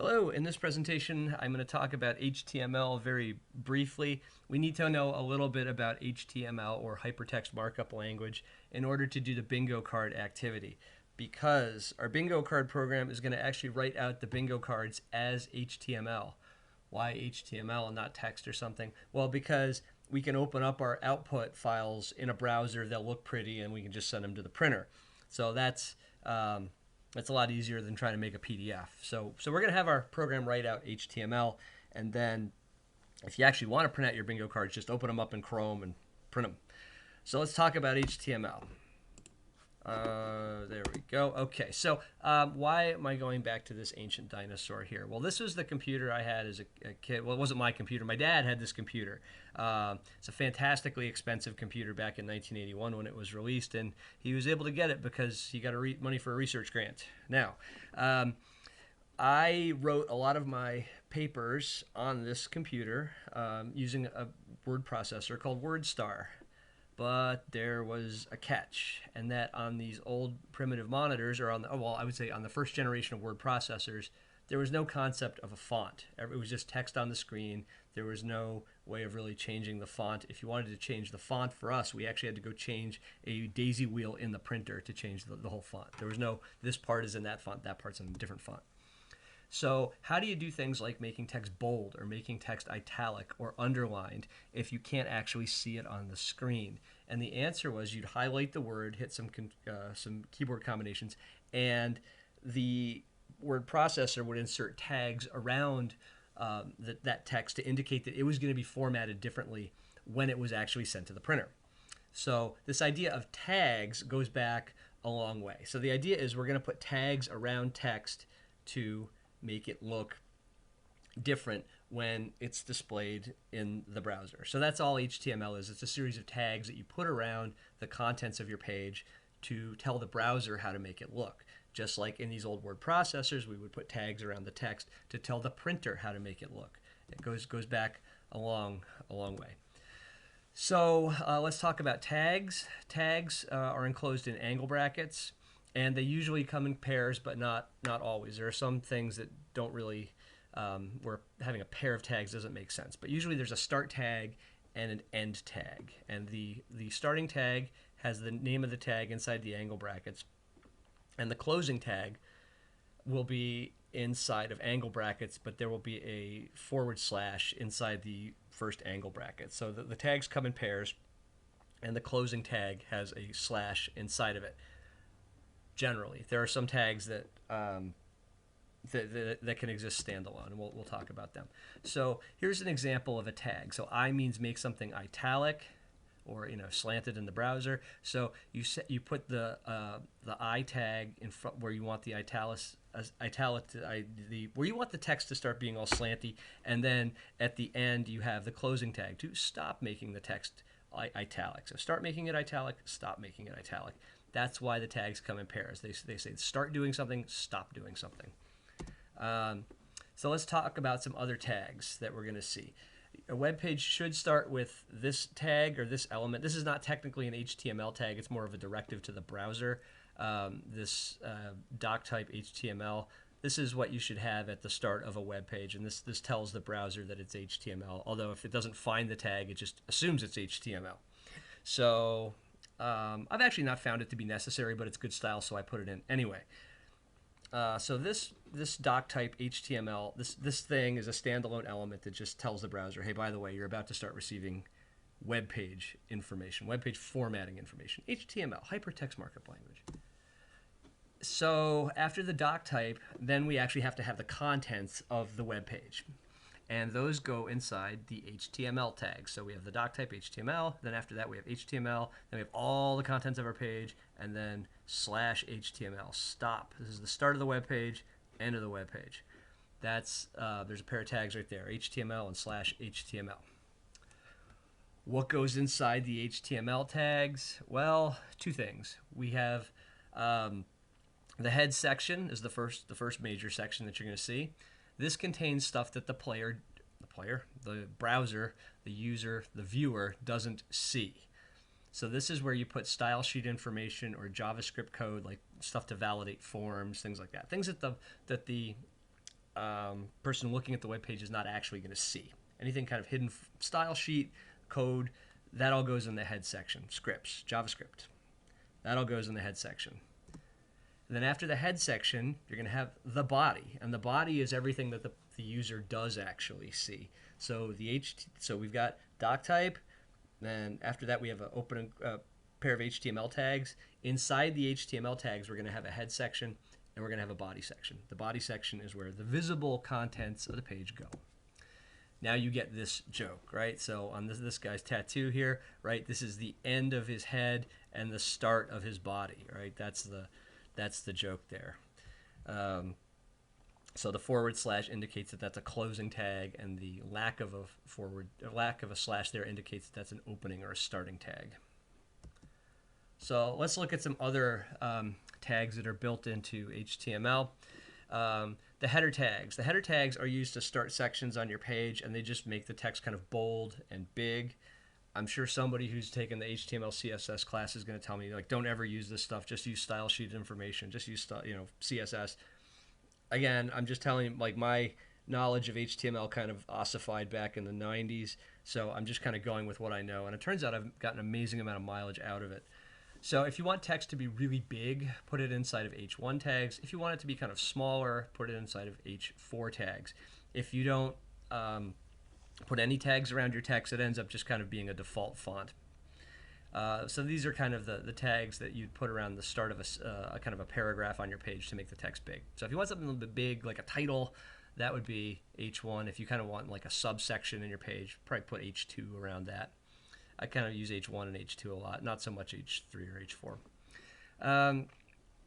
Hello, in this presentation I'm going to talk about HTML very briefly. We need to know a little bit about HTML or hypertext markup language in order to do the bingo card activity, because our bingo card program is going to actually write out the bingo cards as HTML. Why HTML and not text or something? Well, because we can open up our output files in a browser, they'll look pretty, and we can just send them to the printer. So that's a lot easier than trying to make a PDF. So we're going to have our program write out HTML, and then if you actually want to print out your bingo cards, just open them up in Chrome and print them. So let's talk about HTML. There we go. Okay, so why am I going back to this ancient dinosaur here? Well, this was the computer I had as a kid. Well, it wasn't my computer. My dad had this computer. It's a fantastically expensive computer back in 1981 when it was released, and he was able to get it because he got money for a research grant. Now, I wrote a lot of my papers on this computer using a word processor called WordStar. But there was a catch, and that on these old primitive monitors, or I would say on the first generation of word processors, there was no concept of a font. It was just text on the screen. There was no way of really changing the font. If you wanted to change the font for us, we actually had to go change a daisy wheel in the printer to change the whole font. There was no, this part is in that font, that part's in a different font. So how do you do things like making text bold or making text italic or underlined if you can't actually see it on the screen? And the answer was you'd highlight the word, hit some keyboard combinations, and the word processor would insert tags around that text to indicate that it was going to be formatted differently when it was actually sent to the printer. So this idea of tags goes back a long way. So the idea is we're going to put tags around text to make it look different when it's displayed in the browser. So that's all HTML is. It's a series of tags that you put around the contents of your page to tell the browser how to make it look. Just like in these old word processors, we would put tags around the text to tell the printer how to make it look. It goes back a long way. So let's talk about tags. Tags are enclosed in angle brackets, and they usually come in pairs, but not always. There are some things that don't really, where having a pair of tags doesn't make sense. But usually there's a start tag and an end tag. And the starting tag has the name of the tag inside the angle brackets, and the closing tag will be inside of angle brackets, but there will be a / inside the first angle bracket. So the tags come in pairs, and the closing tag has a / inside of it. Generally, there are some tags that that can exist standalone, and we'll talk about them. So here's an example of a tag. So I means make something italic, or slanted in the browser. So you put the I tag in front where you want the where you want the text to start being all slanty, and then at the end you have the closing tag to stop making the text italic. So start making it italic, stop making it italic. That's why the tags come in pairs. They say start doing something, stop doing something. So let's talk about some other tags that we're going to see. A web page should start with this tag or this element. This is not technically an HTML tag. It's more of a directive to the browser. This doc type HTML. This is what you should have at the start of a web page, and this tells the browser that it's HTML. Although if it doesn't find the tag, it just assumes it's HTML. So I've actually not found it to be necessary, but it's good style, so I put it in anyway. So this doc type HTML, this thing is a standalone element that just tells the browser, hey, by the way, you're about to start receiving web page information, web page formatting information, HTML, hypertext markup language. So after the doc type, then we actually have to have the contents of the web page. And those go inside the HTML tag. So we have the doc type HTML, then after that we have HTML, then we have all the contents of our page, and then /HTML, stop. This is the start of the web page, end of the web page. That's, there's a pair of tags right there, HTML and /HTML. What goes inside the HTML tags? Well, two things. We have the head section is the first major section that you're going to see. This contains stuff that the browser, the user, the viewer doesn't see. So this is where you put style sheet information or JavaScript code, like stuff to validate forms, things like that. Things that the person looking at the web page is not actually going to see. Anything kind of hidden style sheet, code, that all goes in the head section. Scripts, JavaScript, that all goes in the head section. And then after the head section, you're going to have the body, and the body is everything that the user does actually see. So so we've got doc type, then after that we have an open pair of HTML tags. Inside the HTML tags, we're going to have a head section, and we're going to have a body section. The body section is where the visible contents of the page go. Now you get this joke, right? So on this guy's tattoo here, right, this is the end of his head and the start of his body, right? That's the joke there. So the / indicates that that's a closing tag, and the lack of a slash there indicates that that's an opening or a starting tag. So let's look at some other tags that are built into HTML. The header tags. The header tags are used to start sections on your page, and they just make the text kind of bold and big. I'm sure somebody who's taken the HTML CSS class is going to tell me, like, don't ever use this stuff. Just use style sheet information. Just use CSS. Again, I'm just telling you, like, my knowledge of HTML kind of ossified back in the 90s, so I'm just kind of going with what I know. And it turns out I've gotten an amazing amount of mileage out of it. So if you want text to be really big, put it inside of H1 tags. If you want it to be kind of smaller, put it inside of H4 tags. If you don't put any tags around your text, it ends up just kind of being a default font. So these are kind of the tags that you'd put around the start of a kind of a paragraph on your page to make the text big. So if you want something a little bit big, like a title, that would be H1. If you kind of want like a subsection in your page, probably put H2 around that. I kind of use H1 and H2 a lot, not so much H3 or H4.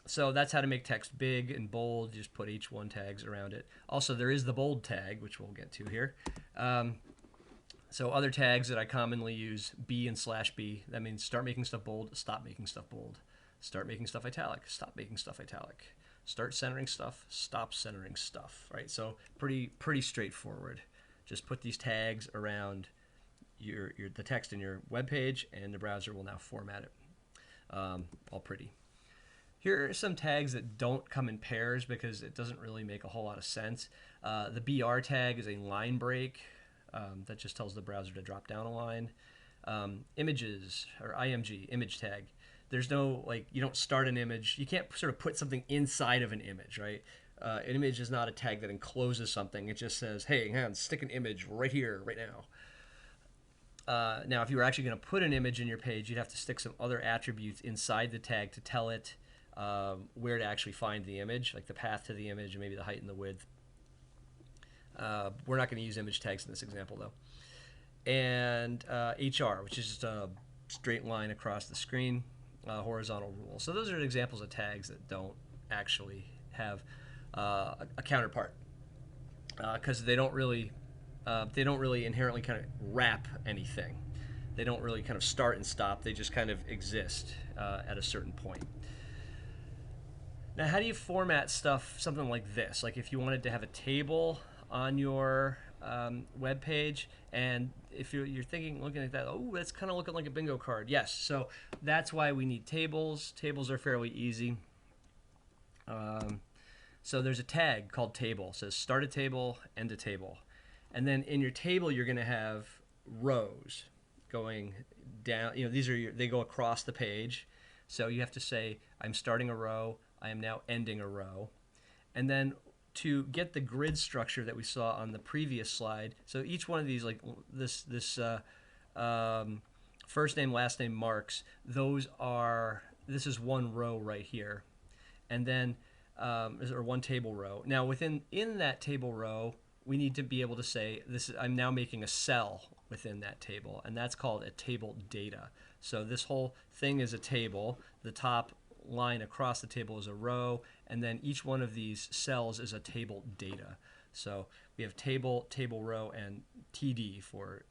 So that's how to make text big and bold. Just put H1 tags around it. Also, there is the bold tag, which we'll get to here. So other tags that I commonly use, B and /B. That means start making stuff bold, stop making stuff bold. Start making stuff italic, stop making stuff italic. Start centering stuff, stop centering stuff, right? So pretty straightforward. Just put these tags around the text in your web page, and the browser will now format it. All pretty. Here are some tags that don't come in pairs because it doesn't really make a whole lot of sense. The BR tag is a line break. That just tells the browser to drop down a line. Images, or IMG, image tag. There's no, like, you don't start an image. You can't sort of put something inside of an image, right? An image is not a tag that encloses something. It just says, hey, hang on, stick an image right here, right now. Now, if you were actually going to put an image in your page, you'd have to stick some other attributes inside the tag to tell it where to actually find the image, like the path to the image and maybe the height and the width. We're not going to use image tags in this example, though. And HR, which is just a straight line across the screen, horizontal rule. So those are examples of tags that don't actually have a counterpart because they don't really inherently kind of wrap anything. They don't really kind of start and stop. They just kind of exist at a certain point. Now, how do you format something like this? Like if you wanted to have a table on your web page, and if you're looking at that, oh, that's kind of looking like a bingo card. Yes, so that's why we need tables. Tables are fairly easy. So there's a tag called table. It says start a table, end a table. And then in your table, you're going to have rows going down. They go across the page. So you have to say, I'm starting a row. I am now ending a row. And then to get the grid structure that we saw on the previous slide, so each one of these, like this first name, last name marks, this is one row right here. And then, or one table row. Now in that table row, we need to be able to say, I'm now making a cell within that table, and that's called a table data. So this whole thing is a table. The top line across the table is a row, and then each one of these cells is a table data. So we have table, row, and TD for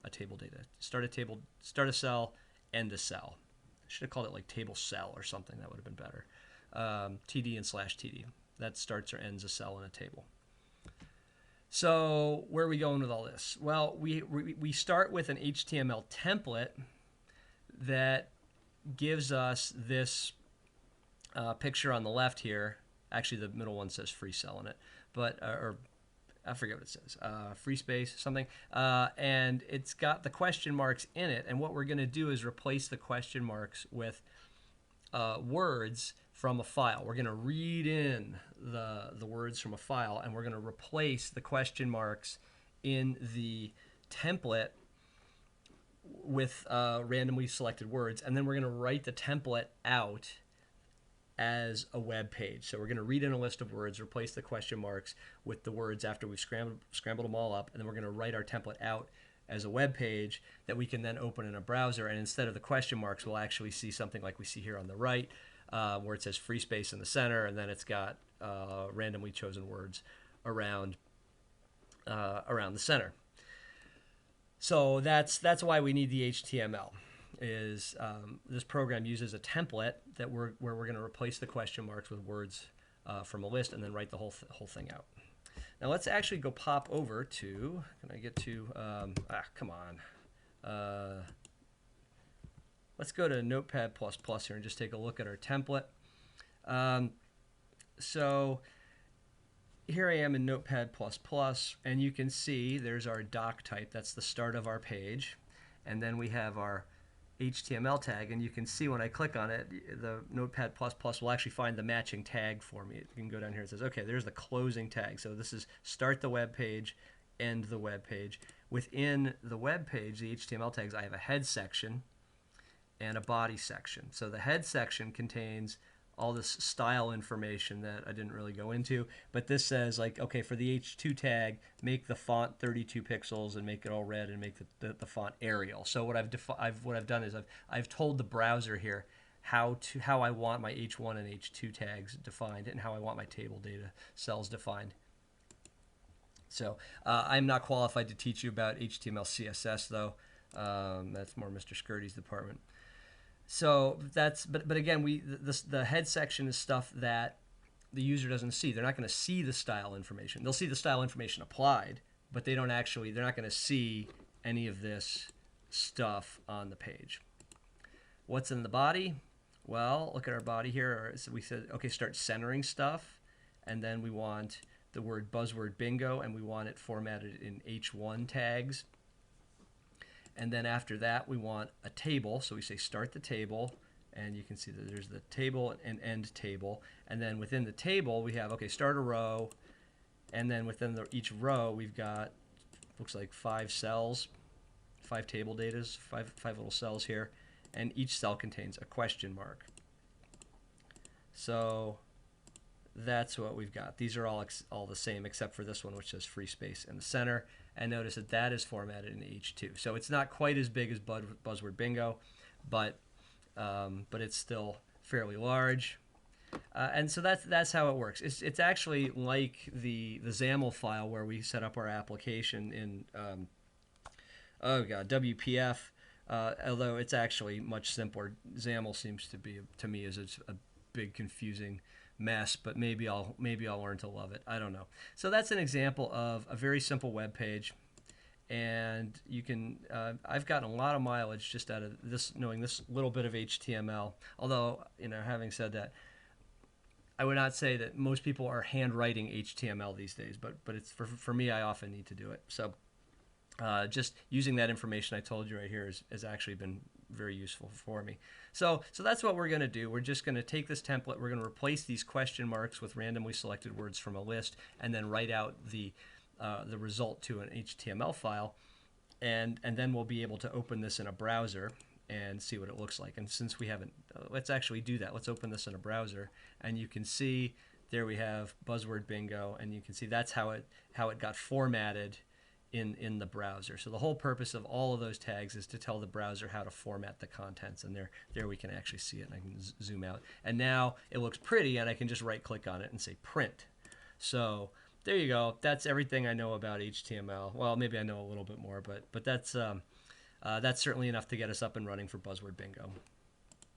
a table data. Start a cell, end a cell. I should have called it like table cell or something. That would have been better. TD and /TD. That starts or ends a cell in a table. So where are we going with all this? Well, we start with an HTML template that gives us this picture on the left here. Actually, the middle one says free cell in it. but or I forget what it says, free space, something. And it's got the question marks in it. And what we're going to do is replace the question marks with words from a file. We're going to read in the words from a file, and we're going to replace the question marks in the template with randomly selected words. And then we're going to write the template out as a web page. So we're going to read in a list of words, replace the question marks with the words after we've scrambled them all up, and then we're going to write our template out as a web page that we can then open in a browser. And instead of the question marks, we'll actually see something like we see here on the right, where it says free space in the center, and then it's got randomly chosen words around the center. So that's why we need the HTML. Is this program uses a template that where we're going to replace the question marks with words from a list and then write the whole thing out. Now let's actually go pop over to, can I get to, come on. Let's go to Notepad++ here and just take a look at our template. So here I am in Notepad++, and you can see there's our doc type. That's the start of our page. And then we have our HTML tag, and you can see when I click on it, the Notepad++ will actually find the matching tag for me. You can go down here and it says, okay, there's the closing tag. So this is start the web page, end the web page. Within the web page, the HTML tags, I have a head section and a body section. So the head section contains all this style information that I didn't really go into, but this says like, okay, for the H2 tag, make the font 32 pixels and make it all red and make the font Arial. So what I've done is I've told the browser here how I want my H1 and H2 tags defined and how I want my table data cells defined. So I'm not qualified to teach you about HTML CSS though. That's more Mr. Skirty's department. So that's, but again, the head section is stuff that the user doesn't see. They're not going to see the style information. They'll see the style information applied, but they're not going to see any of this stuff on the page. What's in the body? Well, look at our body here. So we said, okay, start centering stuff, and then we want the word buzzword bingo, and we want it formatted in H1 tags. And then after that, we want a table. So we say start the table, and you can see that there's the table and end table. And then within the table, we have, okay, start a row. And then within each row, we've got, looks like 5 cells, 5 table datas, five little cells here. And each cell contains a question mark. So that's what we've got. These are all the same except for this one, which says free space in the center. And notice that that is formatted in H2. So it's not quite as big as Buzzword Bingo, but it's still fairly large. And so that's how it works. It's actually like the XAML file where we set up our application in WPF. Although it's actually much simpler. XAML seems to be, to me, is a big confusing mess, but maybe I'll learn to love it. I don't know. So that's an example of a very simple web page, and you can I've gotten a lot of mileage just out of this, knowing this little bit of HTML. Although, having said that, I would not say that most people are handwriting HTML these days, but it's for me, I often need to do it. So just using that information I told you right here has actually been very useful for me. So that's what we're going to do. We're just going to take this template, we're going to replace these question marks with randomly selected words from a list, and then write out the result to an HTML file, and then we'll be able to open this in a browser and see what it looks like. And since we haven't, let's actually do that. Let's open this in a browser, and you can see there we have Buzzword Bingo, and you can see that's how it got formatted in the browser. So the whole purpose of all of those tags is to tell the browser how to format the contents, and there we can actually see it, and I can zoom out. And now it looks pretty, and I can just right click on it and say print. So there you go. That's everything I know about HTML. Well, maybe I know a little bit more, but that's certainly enough to get us up and running for Buzzword Bingo.